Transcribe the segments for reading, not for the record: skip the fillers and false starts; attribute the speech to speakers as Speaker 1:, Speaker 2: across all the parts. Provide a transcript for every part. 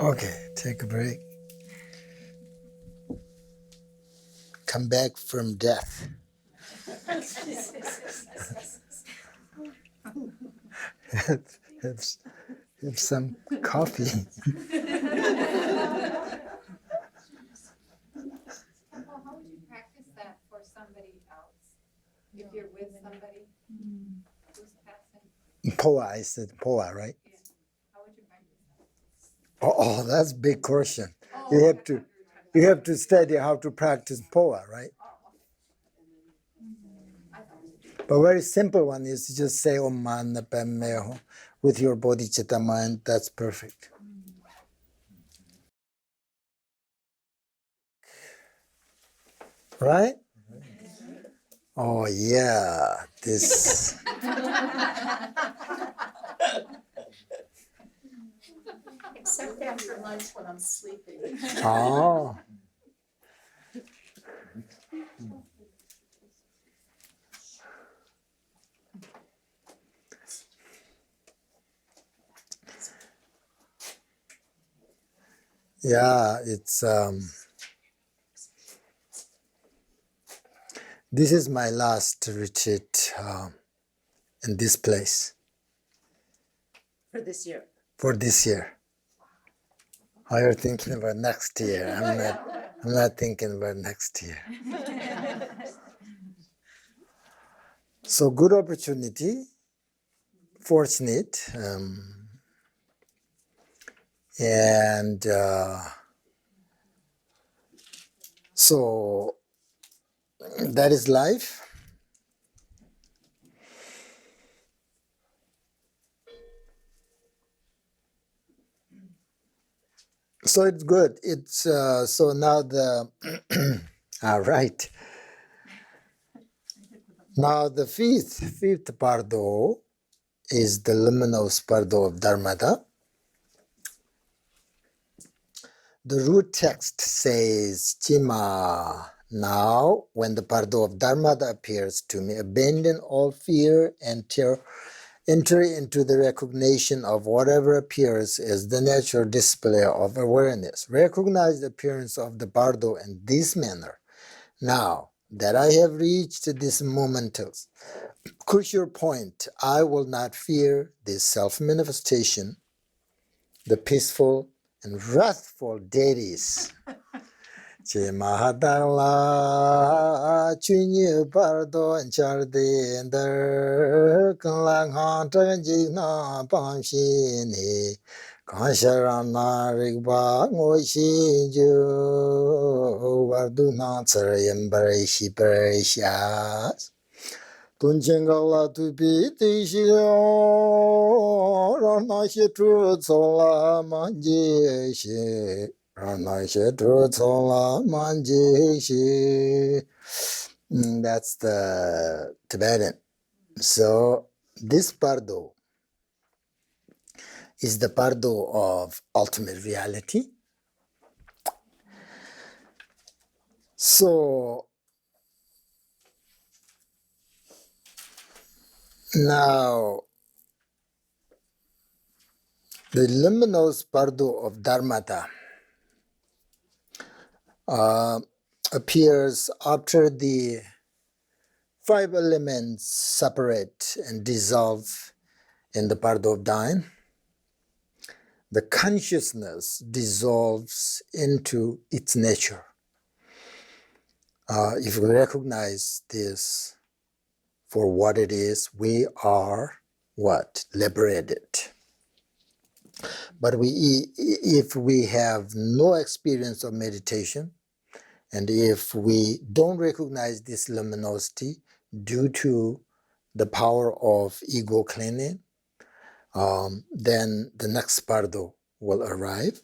Speaker 1: Okay, take a break. Come back from death. have some coffee.
Speaker 2: Well, how would you practice that for somebody else? If you're with somebody who's passing?
Speaker 1: Poa, I said Poa, right?
Speaker 2: Yeah. How would you practice that?
Speaker 1: Oh, that's a big question. You have to study how to practice Poa, right? But very simple one is just say Om Mani Padme Hum with your body, chitta, mind. That's perfect. Right? Oh yeah, this.
Speaker 3: Except after lunch when I'm sleeping.
Speaker 1: Oh. Yeah, it's this is my last retreat in this place
Speaker 3: For this year.
Speaker 1: for this year. Oh, you're thinking about next year. I'm not thinking about next year. So good opportunity, fortunate, and so that is life. So it's good. It's so now the all right. Now the fifth Bardo is the luminous Bardo of Dharmata. The root text says, Chima, now when the Bardo of Dharmata appears to me, abandon all fear and enter into the recognition of whatever appears as the natural display of awareness. Recognize the appearance of the Bardo in this manner. Now that I have reached this momentous crucial point, I will not fear this self-manifestation, the peaceful and wrathful deities. Che Mahadala Chunye Bardo and Charde and the Kanlang Hunter Jigna Pamshini Kansharana Rigba Ngoshi Ju Varduna Tsarayam Barishi Parishas Tunjengala to be Tishio Rana Shetru Sola Manjeshi Rana Shetru Sola Manjeshi. That's the Tibetan. So this Bardo is the Bardo of ultimate reality. So now the luminous Bardo of Dharmata appears after the five elements separate and dissolve in the Bardo of Dine. The consciousness dissolves into its nature. If we recognize this for what it is, we are what? Liberated. But if we have no experience of meditation, and if we don't recognize this luminosity due to the power of ego clinging, then the next Bardo will arrive.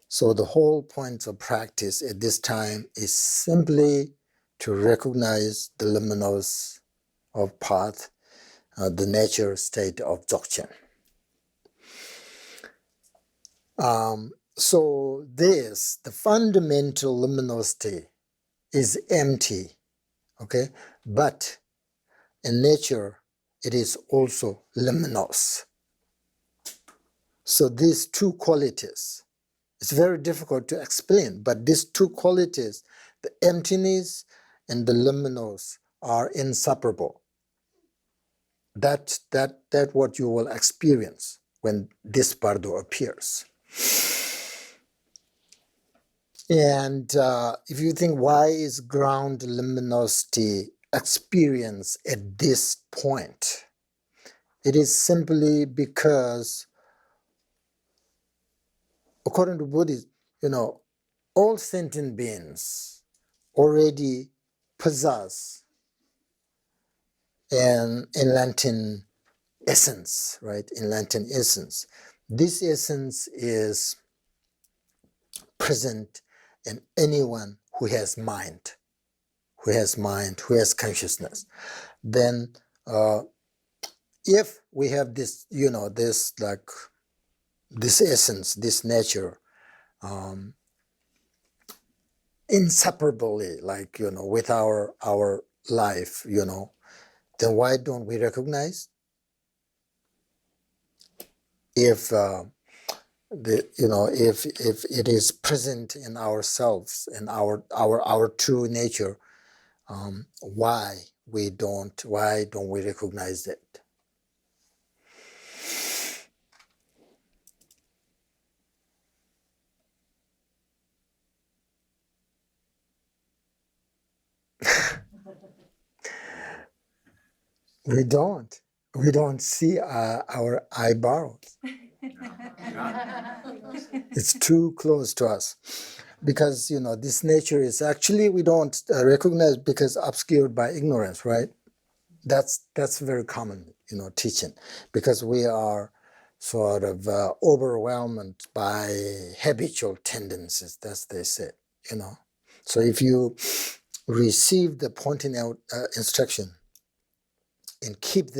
Speaker 1: So the whole point of practice at this time is simply to recognize the luminous of path, the nature state of Dzogchen. So this, the fundamental luminosity, is empty, okay? But in nature, it is also luminous. So these two qualities It's very difficult to explain, but these two qualities, the emptiness and the luminous, are inseparable. That's what you will experience when this bardo appears. And if you think, why is ground luminosity experienced at this point? It is simply because, according to Buddhism, all sentient beings already possess an enlightened essence, right? Enlightened essence. This essence is present in anyone who has mind, who has consciousness. Then, if we have this, this essence, this nature, inseparably, with our life, then why don't we recognize? If if it is present in ourselves, in our true nature, why don't we recognize it? We don't see our eyebrows. It's too close to us, because this nature is actually, we don't recognize because obscured by ignorance, right? That's very common teaching, because we are sort of overwhelmed by habitual tendencies, as they say. So if you receive the pointing out instruction and keep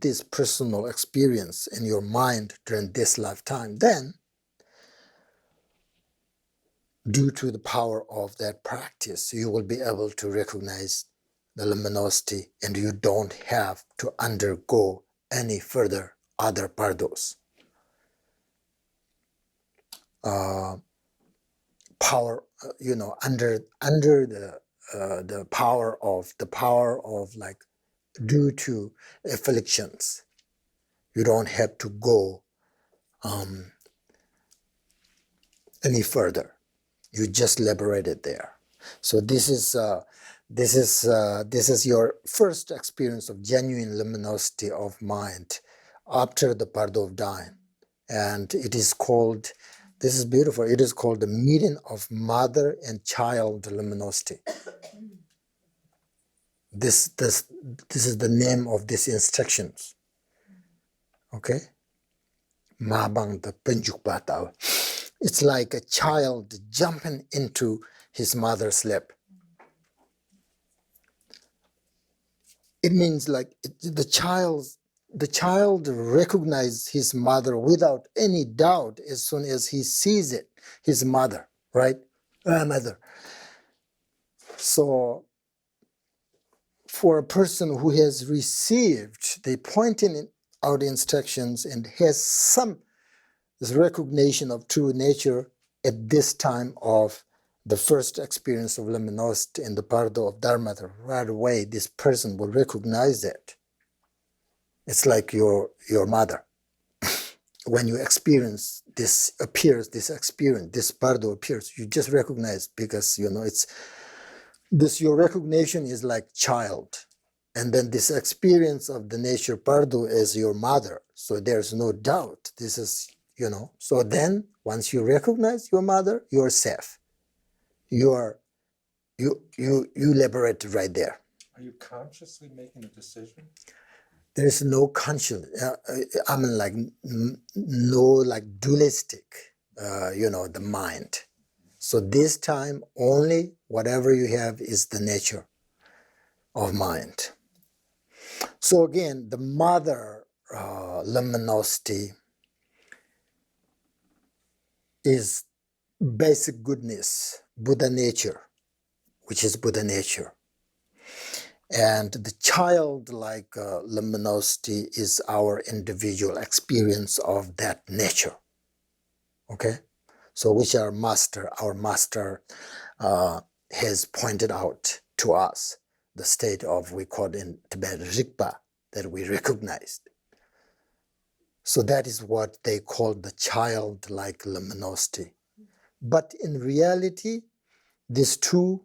Speaker 1: this personal experience in your mind during this lifetime, then due to the power of that practice, you will be able to recognize the luminosity, and you don't have to undergo any further other bardos. Power, under the power of due to afflictions, you don't have to go any further. You just liberated there. So this is your first experience of genuine luminosity of mind after the bardo of dying, and it is called. This is beautiful. It is called the meeting of mother and child luminosity. This is the name of these instructions. Okay? Mabang the penjuk bataw. It's like a child jumping into his mother's lap. It means the child recognizes his mother without any doubt as soon as he sees it, his mother, right? Mother. So, for a person who has received the pointing out instructions and has some recognition of true nature at this time of the first experience of luminosity in the bardo of Dharma, right away this person will recognize it. It's like your mother. When you experience this bardo appears, you just recognize, because it's this, your recognition is like child. And then this experience of the nature bardo is your mother. So there's no doubt. This is, so then once you recognize your mother, you're safe. You liberated right there.
Speaker 4: Are you consciously making a decision?
Speaker 1: There is no conscious, no dualistic, the mind. So this time only whatever you have is the nature of mind. So again, the mother luminosity is basic goodness, Buddha nature, which is Buddha nature. And the childlike luminosity is our individual experience of that nature. Okay? So which our master has pointed out to us the state of, we call it in Tibet, Rigpa, that we recognized. So that is what they call the childlike luminosity. But in reality, these two,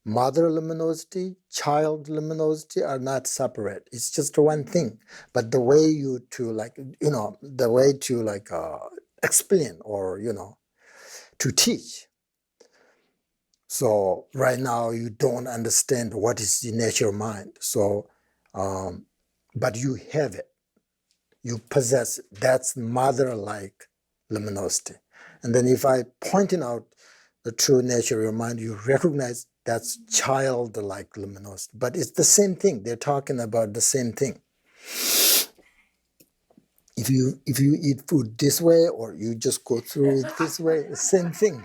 Speaker 1: mother luminosity, child luminosity, are not separate. It's just one thing. But the way to explain or, to teach. So right now you don't understand what is the nature of mind. So, but you have it. You possess it. That's mother-like luminosity. And then if I pointing out the true nature of your mind, you recognize that's childlike luminosity. But it's the same thing. They're talking about the same thing. If you eat food this way or you just go through it this way, the same thing.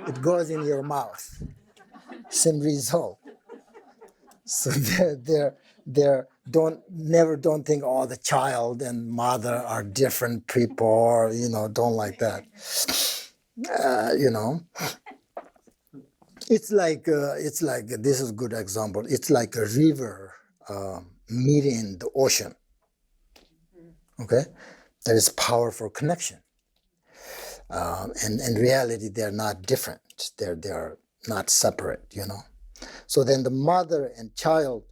Speaker 1: It goes in your mouth. Same result. So don't think, oh, the child and mother are different people, or don't like that. It's like this is a good example. It's like a river meeting the ocean. Okay, there is powerful connection, and in reality they're not different. They're not separate. So then the mother and child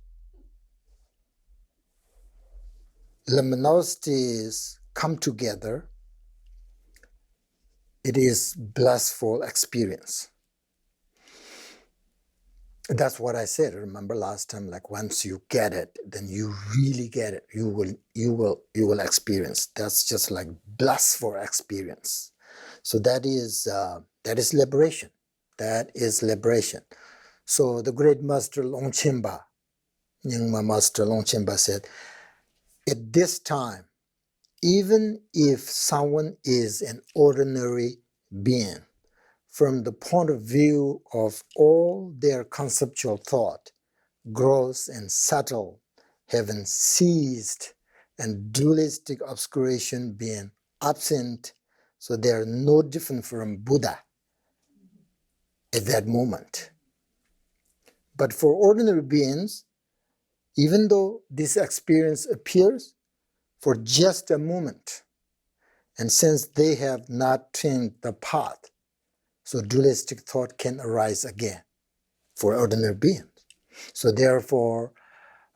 Speaker 1: luminosities come together. It is blissful experience. That's what I said. Remember last time, like once you get it, then you really get it. You will experience. That's just like blissful experience. So that is liberation. That is liberation. So the great master Longchenpa, Nyingma master Longchenpa said, at this time, even if someone is an ordinary being, from the point of view of all their conceptual thought, gross and subtle, having ceased, and dualistic obscuration being absent, so they are no different from Buddha at that moment. But for ordinary beings, even though this experience appears for just a moment, and since they have not trained the path, so dualistic thought can arise again for ordinary beings. So therefore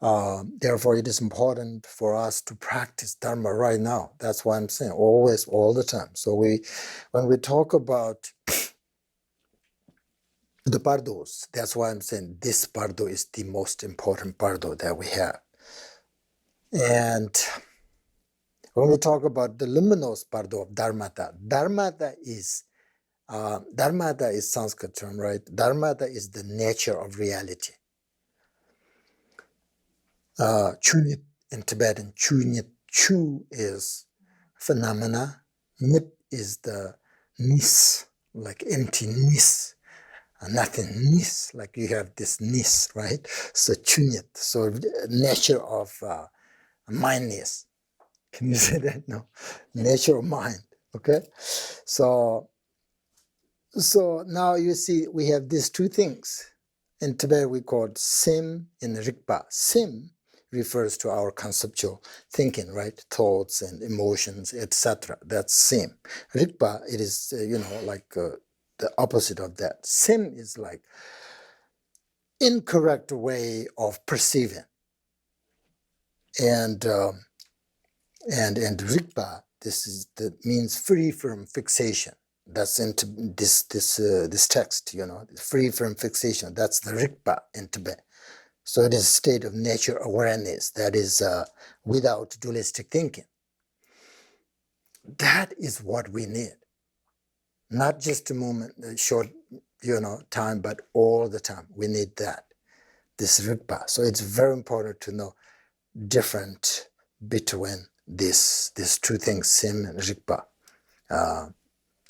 Speaker 1: it is important for us to practice Dharma right now. That's why I'm saying always, all the time. So when we talk about the Bardos, that's why I'm saying this Bardo is the most important Bardo that we have. And when we talk about the luminous Bardo of Dharmata, Dharmata is Sanskrit term, right? Dharmata is the nature of reality. Chunit in Tibetan, chunit, chu is phenomena, nit is the nis, like empty nis, nothingness, like you have this nis, right? So chunit, so nature of mindness. Can you say that? No, nature of mind. Okay, so now you see we have these two things. In Tibet we call it sim and rigpa. Sim refers to our conceptual thinking, right? Thoughts and emotions, etc. That's sim. Rigpa, it is like the opposite of that. Sim is like incorrect way of perceiving, and rigpa, means free from fixation. That's into this text, free from fixation. That's the rigpa in Tibet. So it is a state of nature awareness that is without dualistic thinking. That is what we need. Not just a moment, a short, time, but all the time. We need that, this rigpa. So it's very important to know different between these two things, sim and rigpa.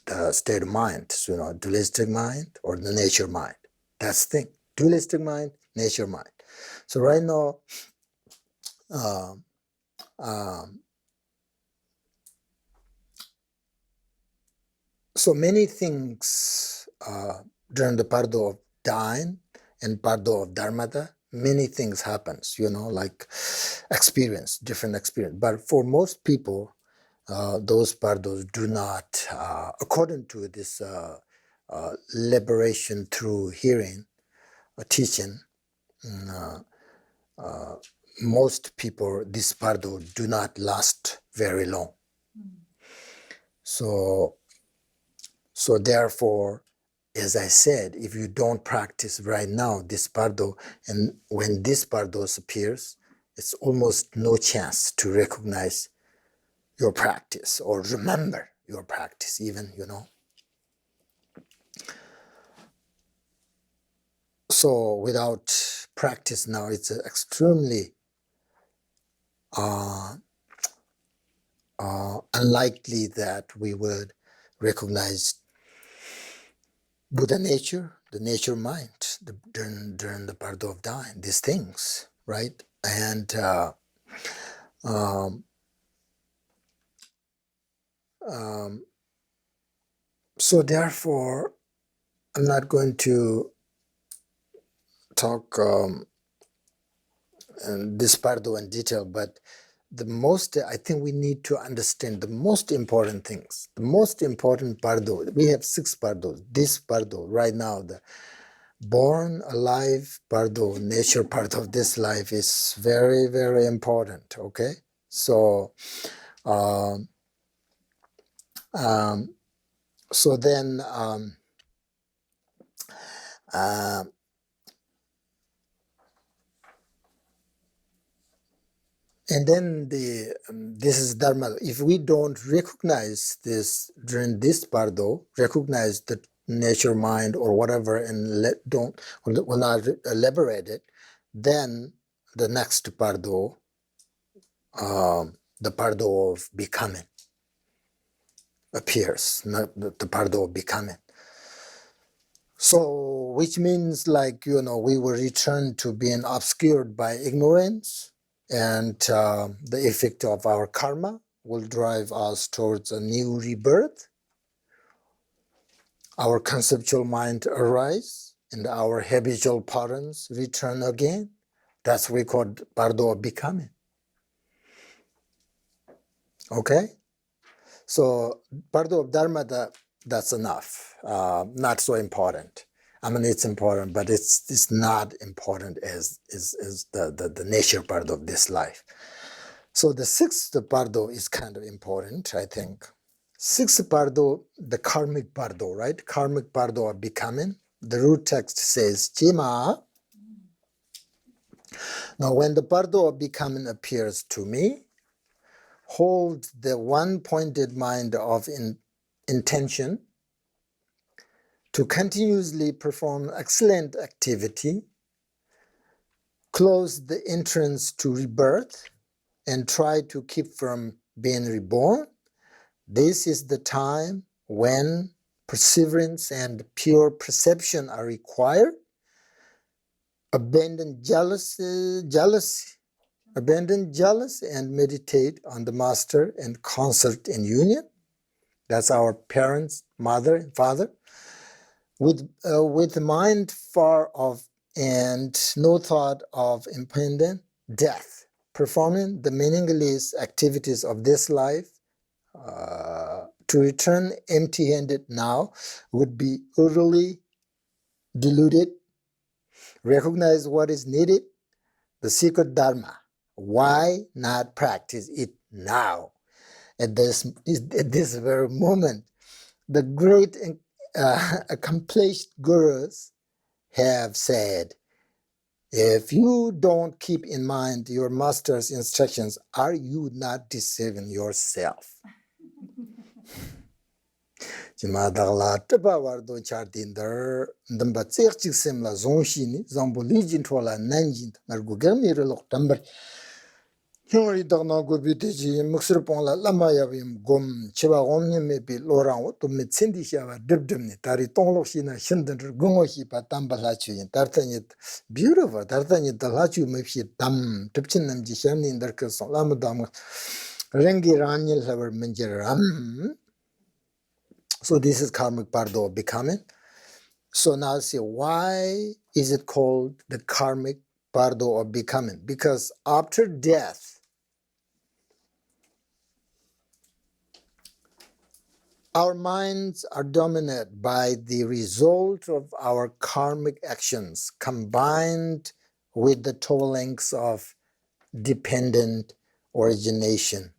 Speaker 1: The state of mind, dualistic mind or the nature mind. That's the thing. Dualistic mind, nature mind. So right now, So many things during the Pardo of Dine and Pardo of Dharmata, many things happens, like different experience. But for most people, those Pardos do not, according to this liberation through hearing or teaching, most people, this Pardo do not last very long. So therefore, as I said, if you don't practice right now this Pardo, and when this Pardo appears, it's almost no chance to recognize your practice or remember your practice even, So without practice now, it's extremely unlikely that we would recognize Buddha nature, the nature mind, during the Pardo of Dying, these things, right? And so therefore, I'm not going to talk this Pardo in detail, but I think we need to understand the most important things. The most important Pardo, we have 6 Pardos. This Pardo, right now, the born alive Pardo, nature part of this life is very, very important, okay? So, so then, and then this is Dharma. If we don't recognize this during this Pardo, recognize the nature mind or whatever, and will not elaborate it, then the next Pardo, the Pardo of becoming, appears, not the Pardo of becoming. So, which means we will return to being obscured by ignorance, and the effect of our karma will drive us towards a new rebirth. Our conceptual mind arise, and our habitual patterns return again. That's what we call Pardo of becoming. Okay? So, Pardo of Dharma, that's enough. Not so important. I mean, it's important, but it's not important as the nature part of this life. So the 6th Pardo is kind of important, I think. 6th Pardo, the karmic Pardo, right? Karmic Pardo of becoming. The root text says, Jima. Now, when the Pardo of becoming appears to me, hold the one-pointed mind of intention to continuously perform excellent activity, close the entrance to rebirth, and try to keep from being reborn. This is the time when perseverance and pure perception are required. Abandon jealousy, and meditate on the master and consult in union. That's our parents, mother and father. With mind far off and no thought of impending death, performing the meaningless activities of this life, to return empty-handed now would be utterly deluded. Recognize what is needed, the secret Dharma. Why not practice it now? At this very moment, the great accomplished gurus have said, if you don't keep in mind your master's instructions, are you not deceiving yourself? Jima dagla taba wardo chardindar ndamba tsirchik semla zonshini zambo lijin tola nanjin nargu gami rilok tambar Hyori dagna gobi teji muksirpongla lama yawim gom chiba gomni mebi lorang to me tsindi shawa dibdibni tari tonglok shina shindandar gungo shi pa tamba lachu yin tartanyit beautiful tartanyit lachu mebshi dam tibchin namji shamni indar kasong lama dam rengi ranyil habar menjir ram So this is karmic bardo of becoming. So now see, why is it called the karmic bardo of becoming? Because after death, our minds are dominated by the result of our karmic actions combined with the tollings of dependent origination.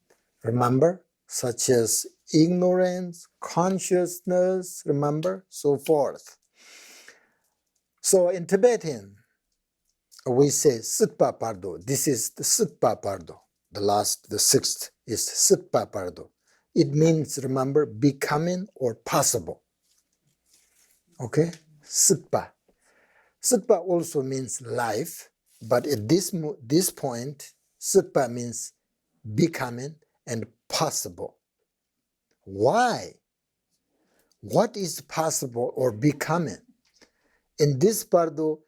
Speaker 1: Remember? Such as ignorance, consciousness, remember? So forth. So in Tibetan, we say Sutpa Pardo. This is the Sutpa Pardo. The sixth is Sutpa Pardo. It means, remember, becoming or possible. Okay? Sutpa. Sutpa also means life, but at this point, Sutpa means becoming and possible. Why? What is possible or becoming? In this Pardo,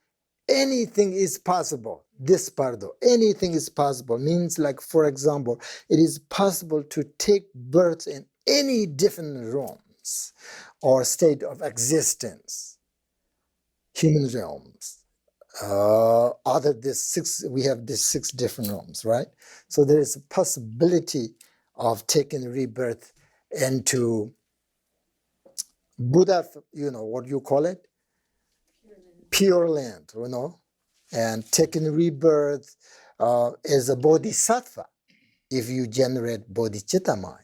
Speaker 1: anything is possible. This Pardo, anything is possible. Means like, for example, it is possible to take birth in any different realms or state of existence, human realms. Other this six, we have these 6 different realms, right? So there is a possibility of taking rebirth into Buddha, what you call it? Pure land, and taking rebirth as a bodhisattva if you generate bodhicitta mind.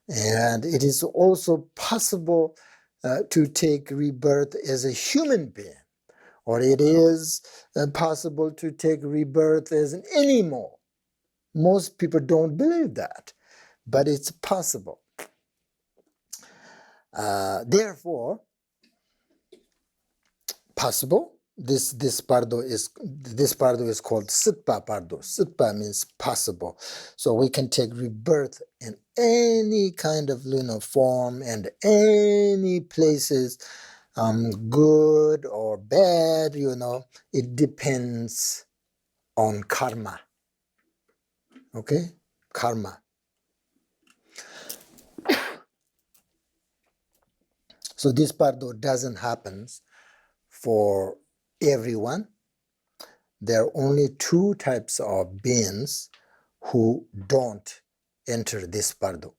Speaker 1: And it is also possible to take rebirth as a human being, or it is possible to take rebirth as an animal. Most people don't believe that, but it's possible. Therefore, possible. This pardo is called Sutpa Pardo. Sutpa means possible. So we can take rebirth in any kind of lunar form and any places, good or bad, it depends on karma. Okay? Karma. So this pardo doesn't happen for everyone. There are only 2 types of beings who don't enter this pardo.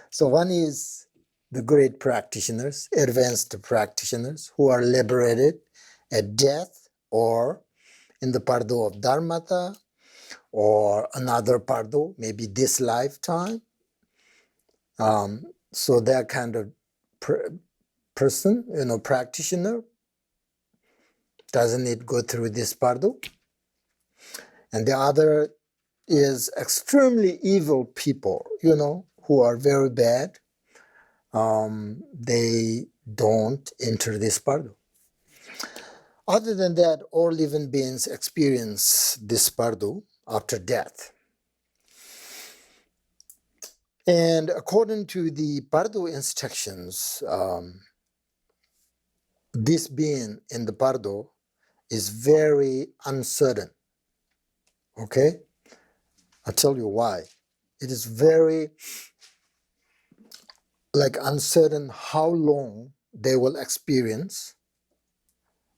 Speaker 1: So one is the great practitioners, advanced practitioners who are liberated at death or in the pardo of dharmata or another pardo, maybe this lifetime. So that kind of person, practitioner, doesn't need to go through this pardo. And the other is extremely evil people, who are very bad. They don't enter this pardo. Other than that, all living beings experience this pardo after death. And according to the pardo instructions, this being in the pardo is very uncertain. Okay? I'll tell you why. It is very uncertain how long they will experience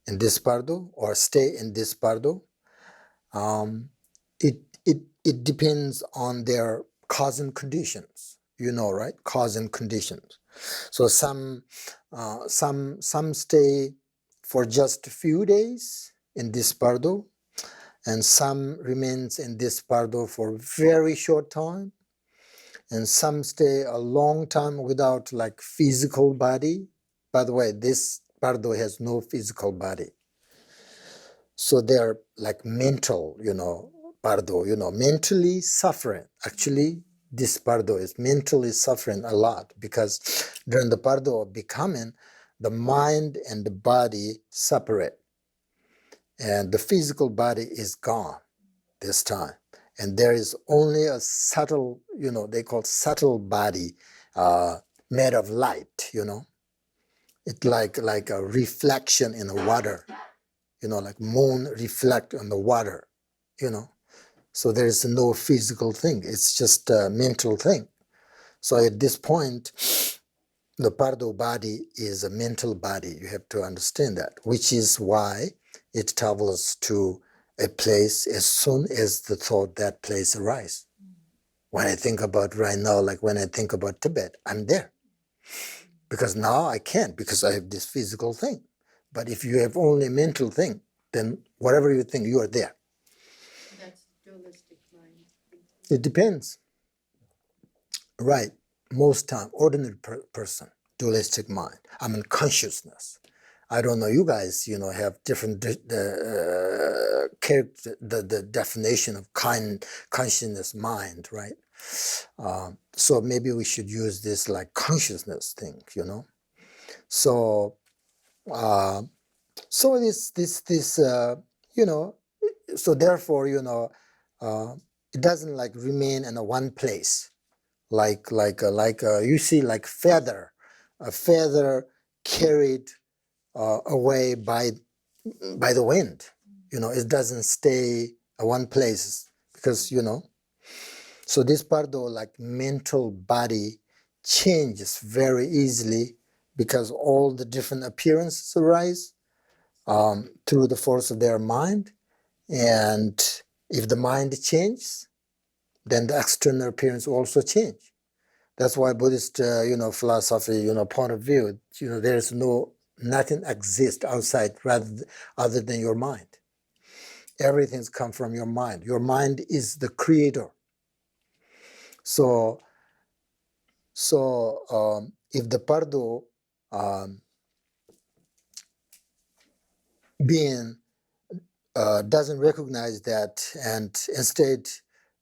Speaker 1: in this pardo or stay in this pardo. It depends on their cause and conditions. Right? Cause and conditions. So some stay for just a few days in this pardo, and some remains in this pardo for very short time, and some stay a long time without physical body. By the way, this pardo has no physical body. So they're mental, pardo, mentally suffering. Actually, this pardo is mentally suffering a lot because during the pardo of becoming, the mind and the body separate. And the physical body is gone this time. And there is only a subtle, they call subtle body made of light, It's like a reflection in the water, like moon reflect on the water, So there is no physical thing. It's just a mental thing. So at this point, the Pardo body is a mental body. You have to understand that, which is why it travels to a place as soon as the thought that place arises. When I think about right now, like when I think about Tibet, I'm there. Because now I can't, because I have this physical thing. But if you have only a mental thing, then whatever you think, you are there.
Speaker 3: That's dualistic mind.
Speaker 1: It depends. Right. Most time, ordinary person, dualistic mind. I mean, consciousness. I don't know. You guys, have different character, the definition of consciousness, mind, right? So maybe we should use this like consciousness thing, So, so so therefore, it doesn't like remain in a one place. Like you see like a feather carried away by the wind. It doesn't stay one place because So this part of like mental body changes very easily because all the different appearances arise through the force of their mind, and if the mind changes, then the external appearance also change. That's why Buddhist, philosophy, point of view, there is nothing exists outside other than your mind. Everything's come from your mind. Your mind is the creator. So if the Pardo being doesn't recognize that and instead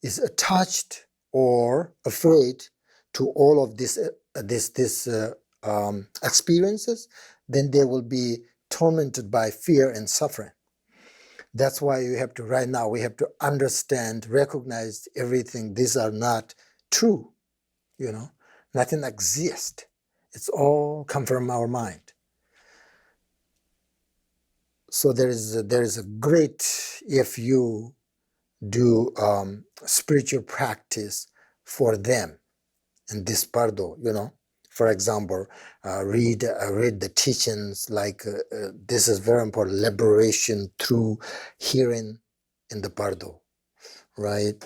Speaker 1: is attached or afraid to all of this experiences, then they will be tormented by fear and suffering. That's why we have to understand, recognize everything. These are not true, Nothing exists. It's all come from our mind. So there is a great, if you do spiritual practice for them in this Pardo, For example, read the teachings like this is very important. Liberation through hearing in the Pardo, right?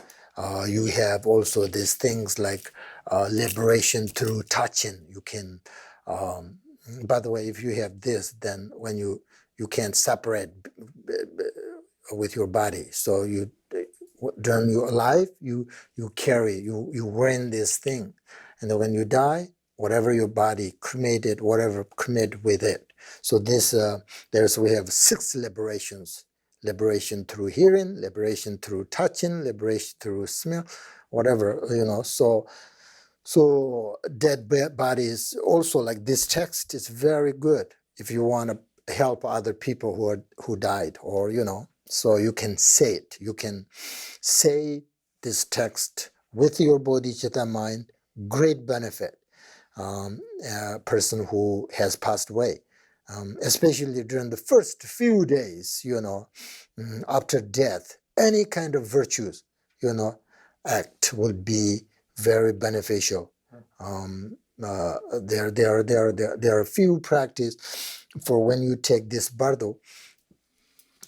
Speaker 1: You have also these things like liberation through touching. You can, by the way, if you have this, then when you can't separate with your body. So during your life, you carry, you wearing this thing. And then when you die, whatever your body cremated, whatever cremated with it. So this, we have 6 liberations. Liberation through hearing, liberation through touching, liberation through smell, whatever, So dead bodies, also like this text is very good if you want to help other people who died, or so you can say it. You can say this text with your bodhicitta mind. Great benefit. A person who has passed away, especially during the first few days, after death, any kind of virtues, act will be very beneficial. There are a few practice for when you take this bardo.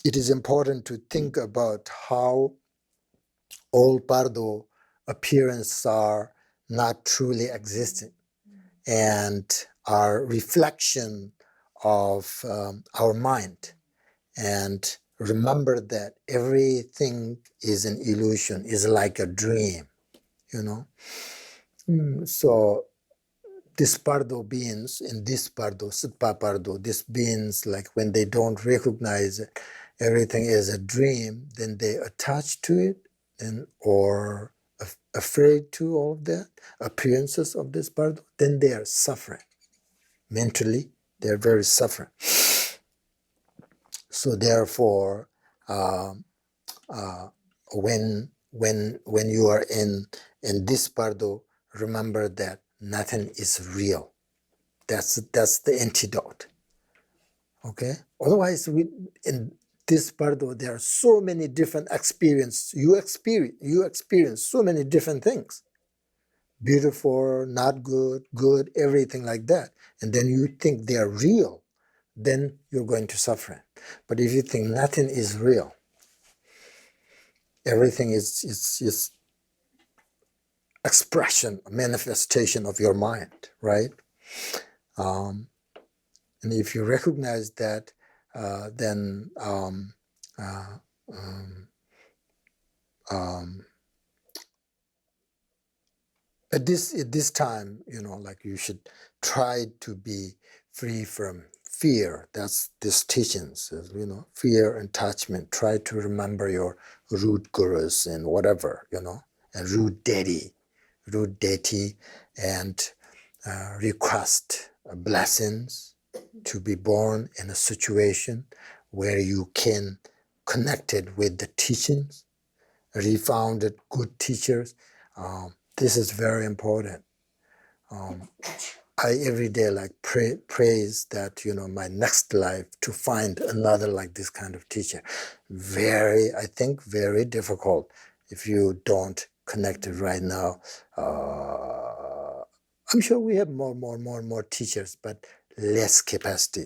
Speaker 1: It is important to think about how all bardo appearances are not truly existing and are reflection of our mind. And remember that everything is an illusion, is like a dream, So this Pardo beings, in this Pardo, Sutpa Pardo, these beings, like when they don't recognize it, everything is a dream, then they attach to it or afraid to all of that, appearances of this Pardo, then they are suffering. Mentally, they are very suffering. So therefore, when you are in this Pardo, remember that nothing is real. That's the antidote. Okay. Otherwise, in this Pardo, there are so many different experiences. You experience so many different things. beautiful, not good, good, everything like that, and then you think they are real, then you're going to suffer. But if you think nothing is real, everything is expression, manifestation of your mind, right? And if you recognize that, then uh, um, um, at this time, like you should try to be free from fear. That's this teachings, fear and attachment. Try to remember your root gurus and whatever, and root deity, and request blessings to be born in a situation where you can connect it with the teachings, refounded good teachers. This is very important. I every day praise that my next life to find another like this kind of teacher. I think very difficult if you don't connect it right now. I'm sure we have more teachers, but less capacity.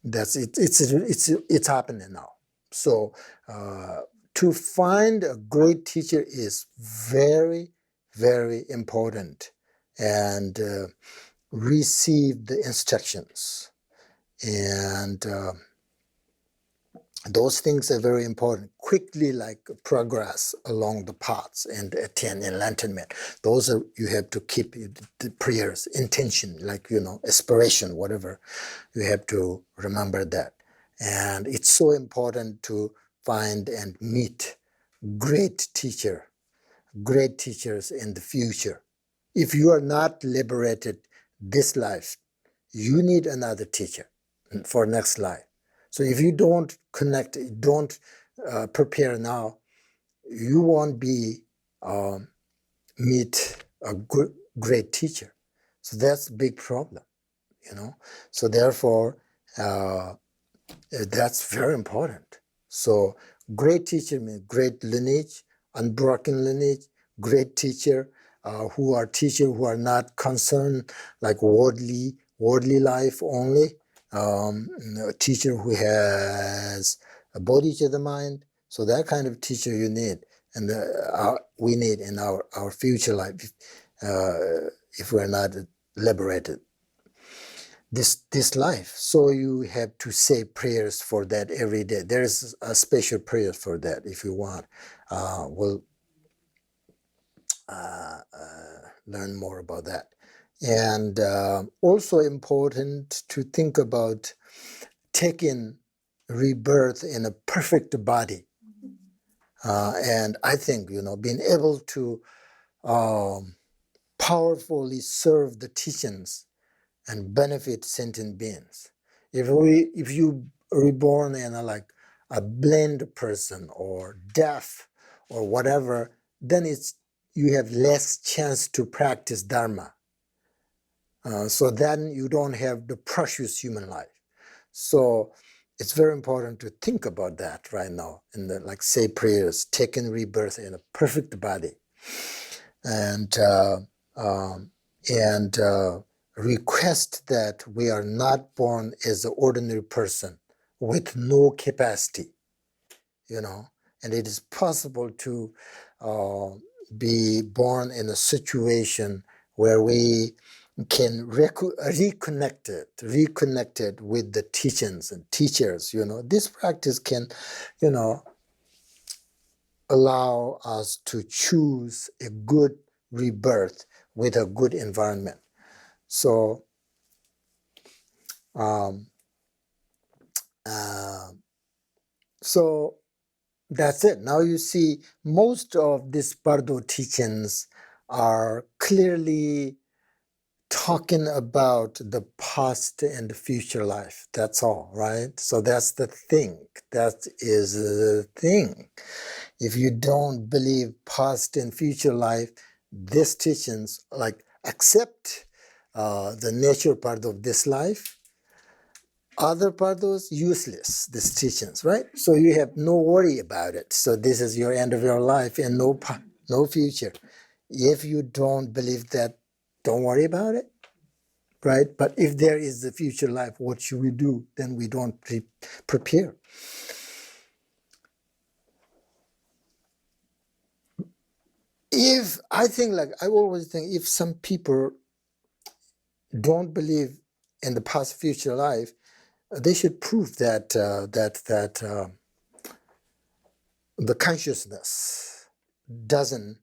Speaker 1: That's it. It's happening now. So to find a great teacher is very, very important, and receive the instructions, and those things are very important. Quickly, progress along the paths and attain enlightenment. Those are, you have to keep the prayers, intention, aspiration, whatever. You have to remember that. And it's so important to find and meet great teachers in the future. If you are not liberated this life, you need another teacher for next life. So if you don't connect, don't prepare now, you won't be meet a great teacher. So that's a big problem, So therefore, that's very important. So great teacher means great lineage, unbroken lineage, great teacher who are not concerned like worldly life only. A teacher who has a body to the mind. So that kind of teacher you need, and we need in our future life if we're not liberated this life. So you have to say prayers for that every day. There's a special prayer for that if you want. We'll learn more about that. And also important to think about taking rebirth in a perfect body. And I think, being able to powerfully serve the teachings and benefit sentient beings. If you reborn in a blind person or deaf or whatever, then you have less chance to practice dharma. So then you don't have the precious human life. So it's very important to think about that right now in the say prayers, taking rebirth in a perfect body, and request that we are not born as an ordinary person with no capacity, and it is possible to be born in a situation where we can reconnected with the teachings and teachers. This practice can, allow us to choose a good rebirth with a good environment. So, so that's it. Now you see, most of these Bardo teachings are clearly talking about the past and the future life. That's all, right? So that's the thing. That is the thing. If you don't believe past and future life, these teachings, accept the nature part of this life, other parts useless, these teachings, right? So you have no worry about it. So this is your end of your life and no future. If you don't believe that, don't worry about it, right? But if there is a future life, what should we do? Then we don't prepare. I always think, if some people don't believe in the past future life, they should prove that the consciousness doesn't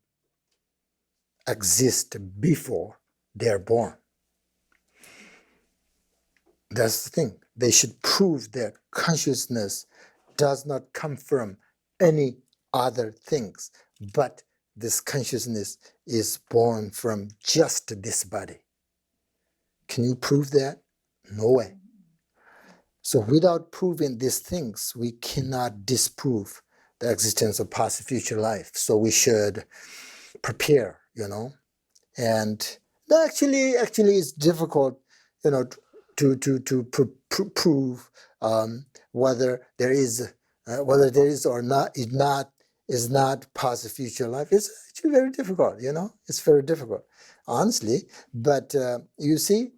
Speaker 1: exist before they're born. That's the thing. They should prove that consciousness does not come from any other things, but this consciousness is born from just this body. Can you prove that? No way. So without proving these things, we cannot disprove the existence of past future life. So we should prepare, And actually it's difficult, to prove whether there is or not is not past future life. It's actually very difficult, It's very difficult, honestly. But you see,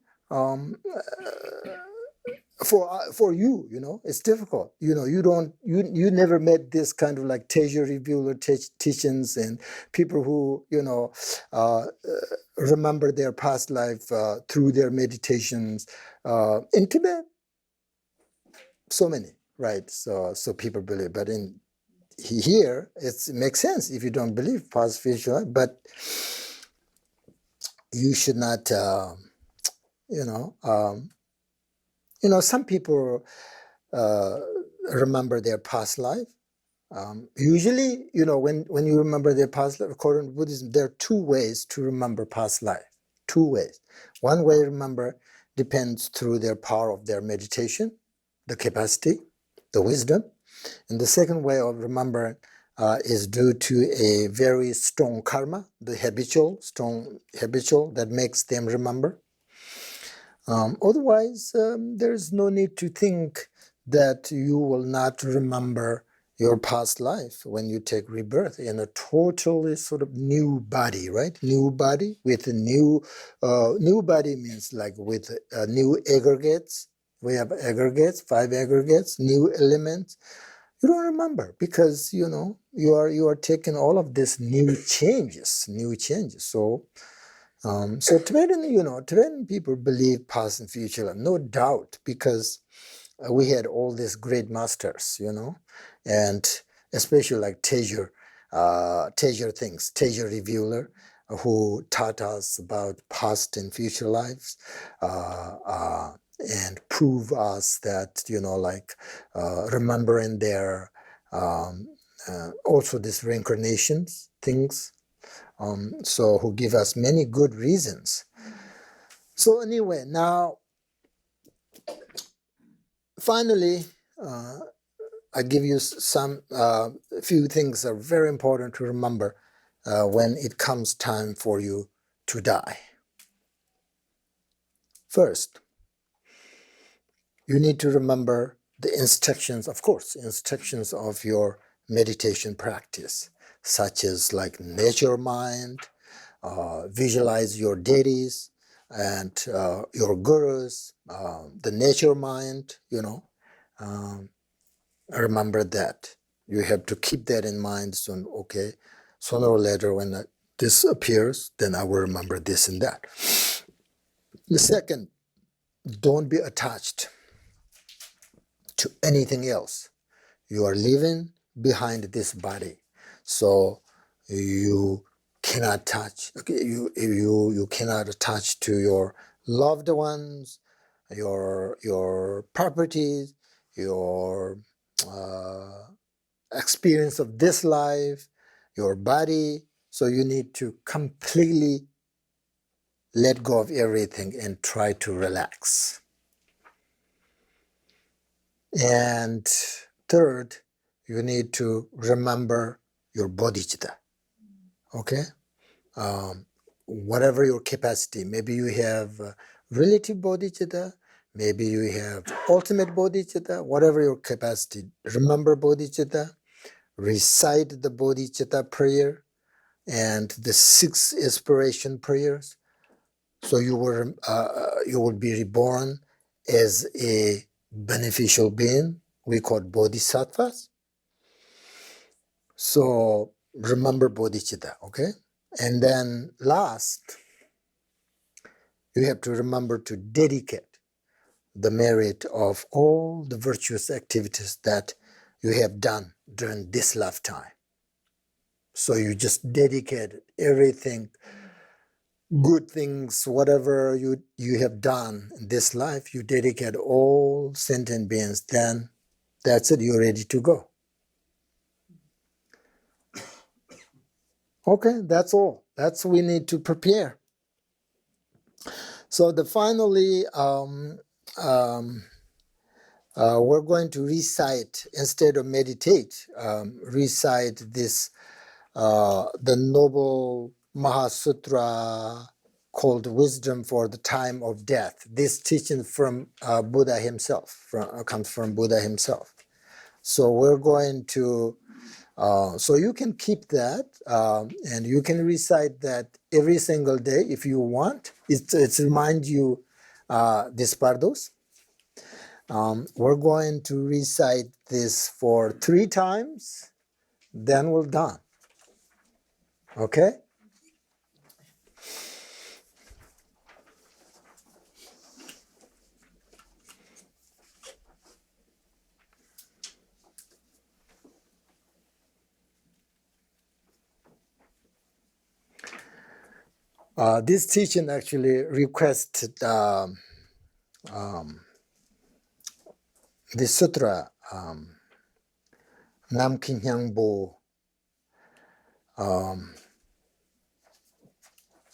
Speaker 1: for you, it's difficult. You never met this kind of like teacher revealer teachings and people who remember their past life through their meditations in Tibet. So many, right? So people believe, but in here it makes sense if you don't believe past future life, but you should not, some people remember their past life. Usually, when you remember their past life, according to Buddhism, there are two ways to remember past life. Two ways. One way to remember depends through their power of their meditation, the capacity, the wisdom. And the second way of remembering is due to a very strong karma, the strong habitual that makes them remember. Otherwise, there's no need to think that you will not remember your past life when you take rebirth in a totally sort of new body, right? New body with a new body means like with new aggregates. We have aggregates, 5 aggregates, new elements. You don't remember because you are taking all of these new changes. So Tibetan people believe past and future life, no doubt, because we had all these great masters, and especially like Teacher Revealer, who taught us about past and future lives, and prove us that, remembering their, also these reincarnations things, so who give us many good reasons. So anyway, now, finally, I give you some few things that are very important to remember when it comes time for you to die. First, you need to remember the instructions of your meditation practice, such as like nature mind, visualize your deities and your gurus, the nature mind, remember that. You have to keep that in mind. So, okay, sooner or later when this appears, then I will remember this and that. The second, don't be attached to anything else. You are living behind this body, so you cannot touch. Okay, you cannot attach to your loved ones, your properties, your experience of this life, your body. So you need to completely let go of everything and try to relax. And third, you need to remember your bodhicitta. Okay? Whatever your capacity, maybe you have relative bodhicitta, maybe you have ultimate bodhicitta, whatever your capacity, remember bodhicitta, recite the bodhicitta prayer, and the 6 inspiration prayers. So you will be reborn as a beneficial being. We call bodhisattvas. So remember bodhicitta, okay? And then last, you have to remember to dedicate the merit of all the virtuous activities that you have done during this lifetime. So you just dedicate everything, good things, whatever you have done in this life, you dedicate all sentient beings, then that's it, you're ready to go. Okay, that's all. That's we need to prepare. So finally, we're going to recite, instead of meditate, recite this, the noble Mahasutra called Wisdom for the Time of Death. This teaching from Buddha himself, comes from Buddha himself. So we're going to, so you can keep that, and you can recite that every single day if you want. It's remind you this Bardos. We're going to recite this for 3 times, then we're done. Okay? This teaching actually requested the sutra, Nam Kinyangbo,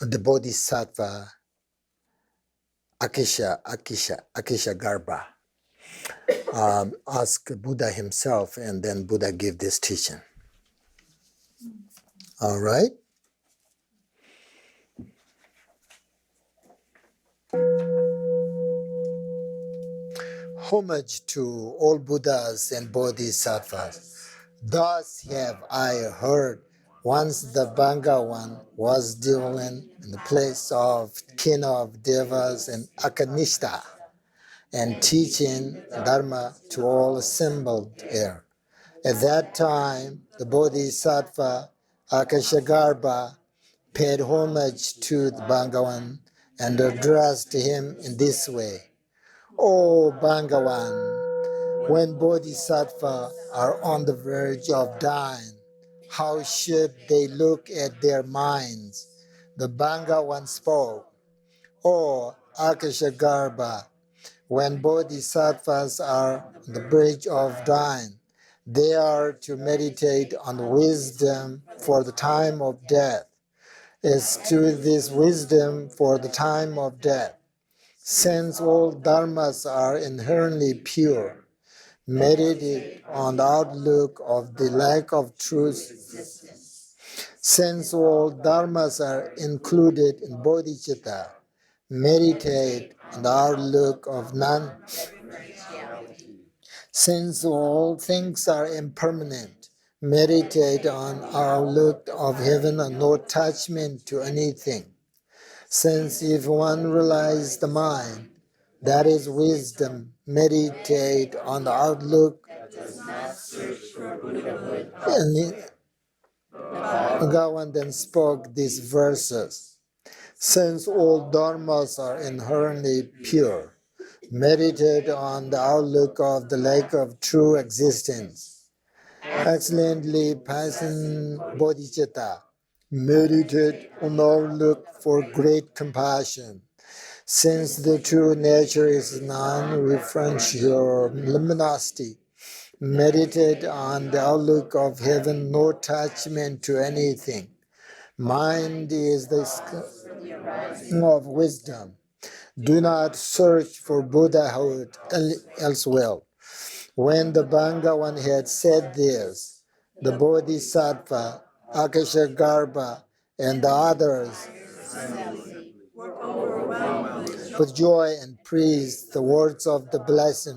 Speaker 1: the Bodhisattva, Akisha Garba, ask Buddha himself, and then Buddha gave this teaching. All right? Homage to all Buddhas and Bodhisattvas. Thus have I heard once the Bhagavan was dwelling in the place of king of Devas and Akanishta, and teaching Dharma to all assembled here. At that time, the Bodhisattva Akashagarbha paid homage to the Bhagavan and addressed him in this way. O Bhagavan, when Bodhisattva are on the verge of dying, how should they look at their minds? The Bhagavan spoke. O Akashagarbha, when Bodhisattvas are on the verge of dying, they are to meditate on wisdom for the time of death. As to this wisdom for the time of death, since all dharmas are inherently pure, meditate on the outlook of the lack of truth. Since all dharmas are included in bodhicitta, meditate on the outlook of none. Since all things are impermanent, meditate on our outlook of heaven and no attachment to anything. Since if one realizes the mind, that is wisdom, meditate on the outlook. And Bhagavan then spoke these verses. Since all dharmas are inherently pure, meditate on the outlook of the lake of true existence. Excellently passing bodhicitta, meditate on the outlook for great compassion. Since the true nature is non-referential luminosity, meditate on the outlook of heaven, no attachment to anything. Mind is the sky of wisdom. Do not search for Buddhahood elsewhere. When the Bhagavan had said this, the Bodhisattva, Akashagarbha, and the others with joy and praised the words of the blessed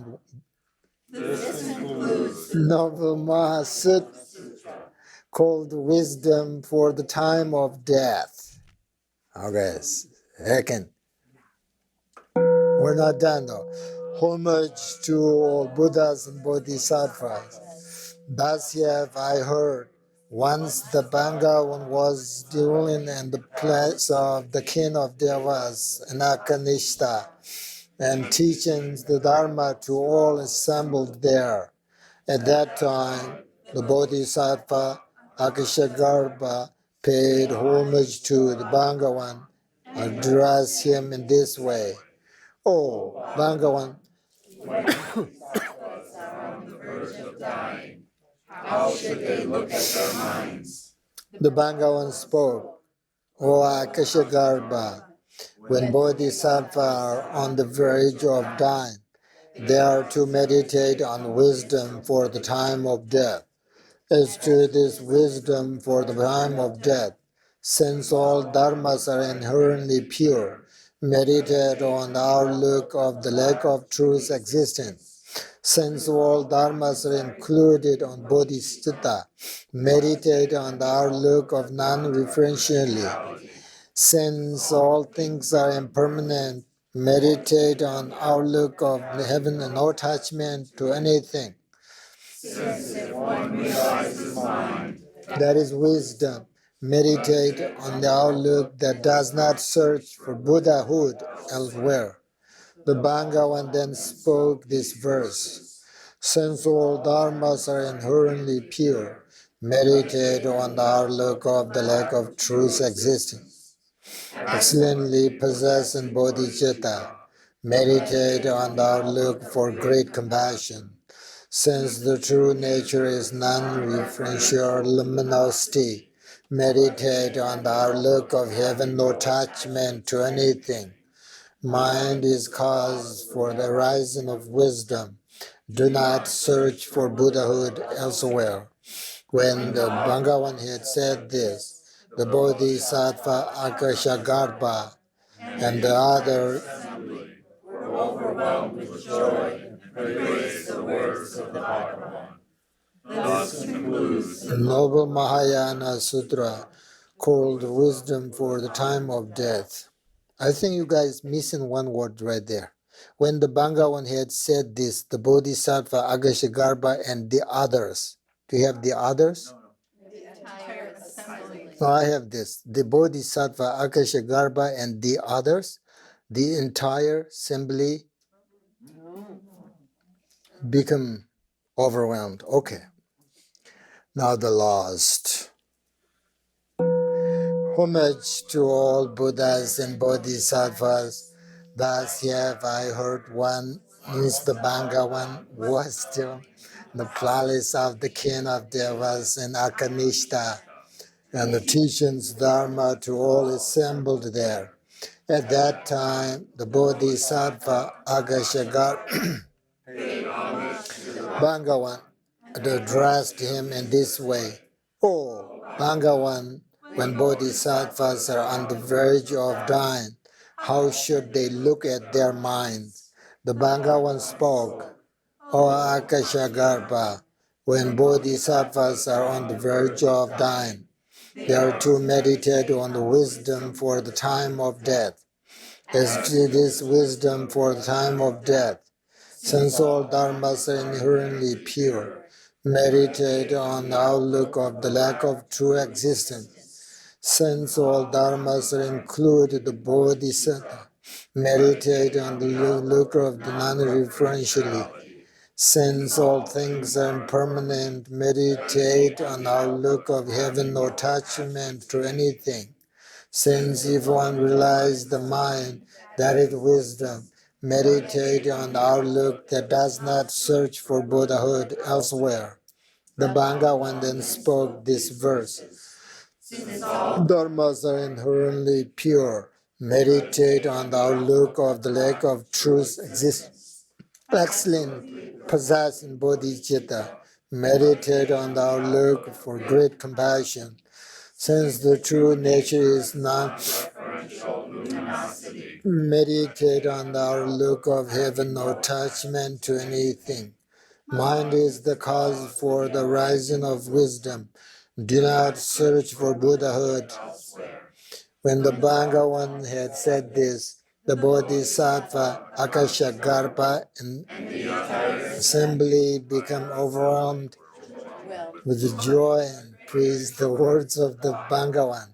Speaker 1: Noble Mahasutra, called wisdom for the time of death. Okay, second. We're not done though. Homage to all Buddhas and Bodhisattvas. Thus have I heard. Once the Bangawan was dwelling in the place of the king of Devas, Anakanishta, and teaching the Dharma to all assembled there. At that time, the Bodhisattva Akashagarbha paid homage to the Bangawan, addressed him in this way. Oh, Bangawan,
Speaker 3: How should they look at their minds?
Speaker 1: the Bangawan spoke. O Akashagarbha, when Bodhisattvas are on the verge of dying, they are to meditate on wisdom for the time of death. As to this wisdom for the time of death, since all dharmas are inherently pure, meditate on the outlook of the lack of truth existence. Since all dharmas are included on bodhisattva, meditate on the outlook of non-referentiality. Since all things are impermanent, meditate on outlook of heaven and no attachment to anything.
Speaker 3: Since if one realizes mind,
Speaker 1: That is wisdom. Meditate on the outlook that does not search for Buddhahood elsewhere. The Bangawan then spoke this verse. Since all dharmas are inherently pure, meditate on the outlook of the lack of truth existence. Excellently possessed in bodhicitta, meditate on the outlook for great compassion. Since the true nature is non-referential luminosity, meditate on the outlook of having no attachment to anything. Mind is cause for the rising of wisdom. Do not search for Buddhahood elsewhere. When the Bangawan had said this, the Bodhisattva Akashagarbha and the other
Speaker 3: were overwhelmed with joy and praised the words of the Bhagavan. Thus concludes the
Speaker 1: Noble Mahayana Sutra called Wisdom for the Time of Death. I think you guys missing one word right there. When the Bangawan had said this, the Bodhisattva Akashagarbha and the others. Do you have the others?
Speaker 2: The entire assembly.
Speaker 1: No, I have this. The Bodhisattva Akashagarbha and the others, the entire assembly become overwhelmed. Okay. Now the last. Homage to all Buddhas and Bodhisattvas. Thus have I heard one is the Bangawan was still the palace of the king of Devas and Akanishta, and the teachings Dharma to all assembled there. At that time, the Bodhisattva Agashagar Bangawan addressed him in this way. Oh, Bangawan, when bodhisattvas are on the verge of dying, how should they look at their minds? The Bangawan spoke. O Akashagarbha, when bodhisattvas are on the verge of dying, they are to meditate on the wisdom for the time of death. As to this wisdom for the time of death, since all dharmas are inherently pure, meditate on the outlook of the lack of true existence. Since all dharmas are included the bodhisattva, meditate on the outlook of the non-referentiality. Since all things are impermanent, meditate on the outlook of having no attachment to anything. Since if one realizes the mind, that is wisdom, meditate on the outlook that does not search for Buddhahood elsewhere. The Bangawan then spoke this verse. Dharmas are inherently pure. Meditate on the outlook of the lack of truth existence. Excellent, possessed in bodhicitta. Meditate on the outlook for great compassion. Since the true nature is not meditate on the outlook of having no attachment to anything. Mind is the cause for the rising of wisdom. Do not search for Buddhahood. When the Bhagavan had said this, the Bodhisattva, Akashagarpa, and the assembly became overwhelmed with joy and praised the words of the Bhagavan.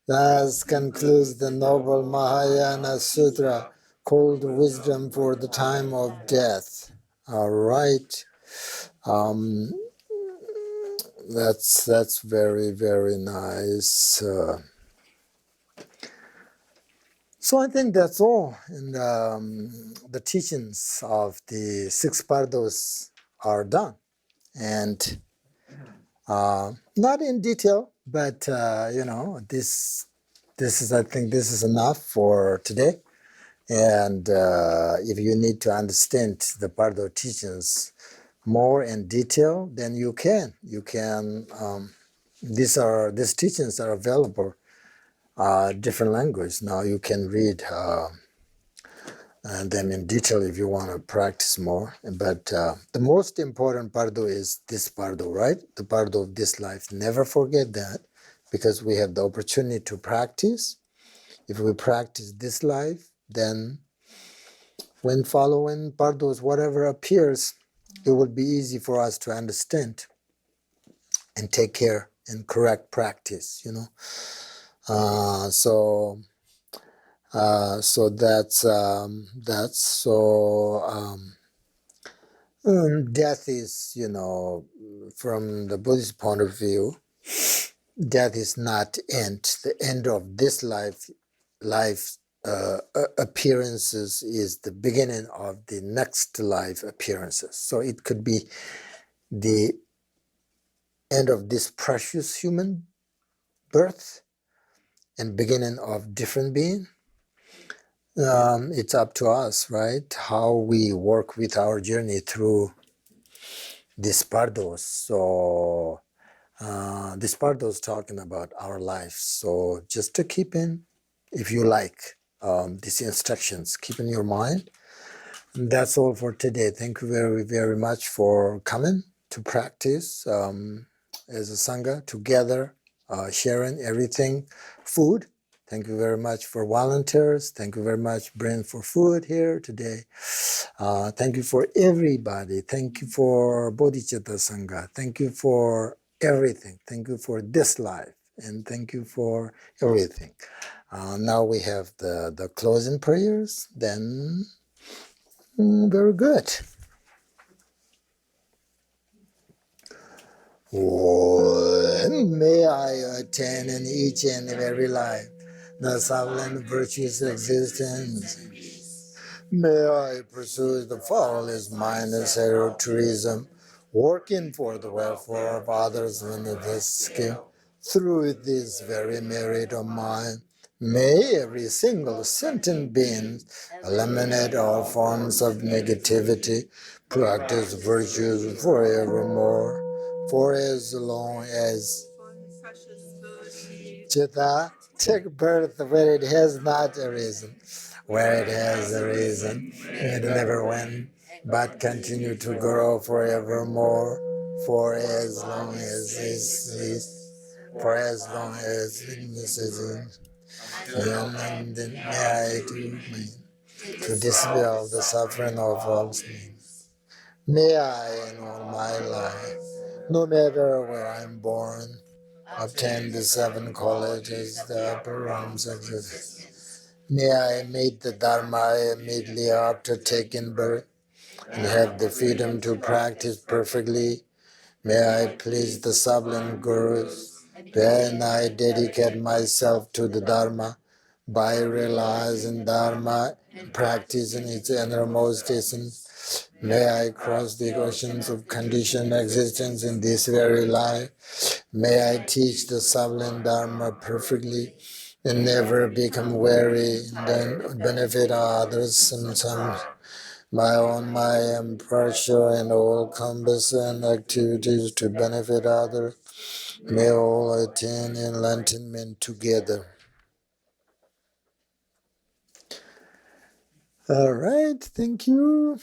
Speaker 1: Thus concludes the noble Mahayana Sutra called Wisdom for the Time of Death. All right. That's very, very nice. So I think that's all. And the teachings of the Six Bardos are done. And not in detail, but this is, I think this is enough for today. And if you need to understand the Bardo teachings more in detail, then you can. These teachings are available different language. Now you can read them in detail if you want to practice more. But the most important Bardo is this Bardo, right? The Bardo of this life. Never forget that, because we have the opportunity to practice. If we practice this life, then when following Bardos, whatever appears, it will be easy for us to understand and take care and correct practice, So that's death is, from the Buddhist point of view, death is not the end of this life. Life appearances is the beginning of the next life appearances. So it could be the end of this precious human birth and beginning of different being. It's up to us, right? How we work with our journey through this Bardos. So this Bardos talking about our life. So just to keep in, if you like, these instructions, keep in your mind. And that's all for today. Thank you very, very much for coming to practice as a Sangha together, sharing everything, food. Thank you very much for volunteers. Thank you very much, Brent, for food here today. Thank you for everybody. Thank you for Bodhicitta Sangha. Thank you for everything. Thank you for this life. And thank you for everything. Now we have the closing prayers. Then, very good. May I attain in each and every life the sovereign virtuous existence. May I pursue the foulest mindless egotism, working for the welfare of others in this skill. Through this very merit of mine, may every single sentient being eliminate all forms of negativity, practice virtues forevermore, for as long as Chitta take birth where it has not arisen, where it has arisen, it never went, but continue to grow forevermore, for as long as for as long as this is, and then may I do to dispel the suffering of all beings. May I in all my life, no matter where I'm born, obtain the 7 qualities, the upper realms of the. May I meet the Dharma immediately after taking birth, and have the freedom to practice perfectly. May I please the sublime Gurus, when I dedicate myself to the Dharma, by realizing Dharma and practicing its innermost essence. May I cross the oceans of conditioned existence in this very life. May I teach the sublime Dharma perfectly and never become weary and then benefit others and some my own impartial and all cumbersome activities to benefit others. May all attain enlightenment together. All right, thank you.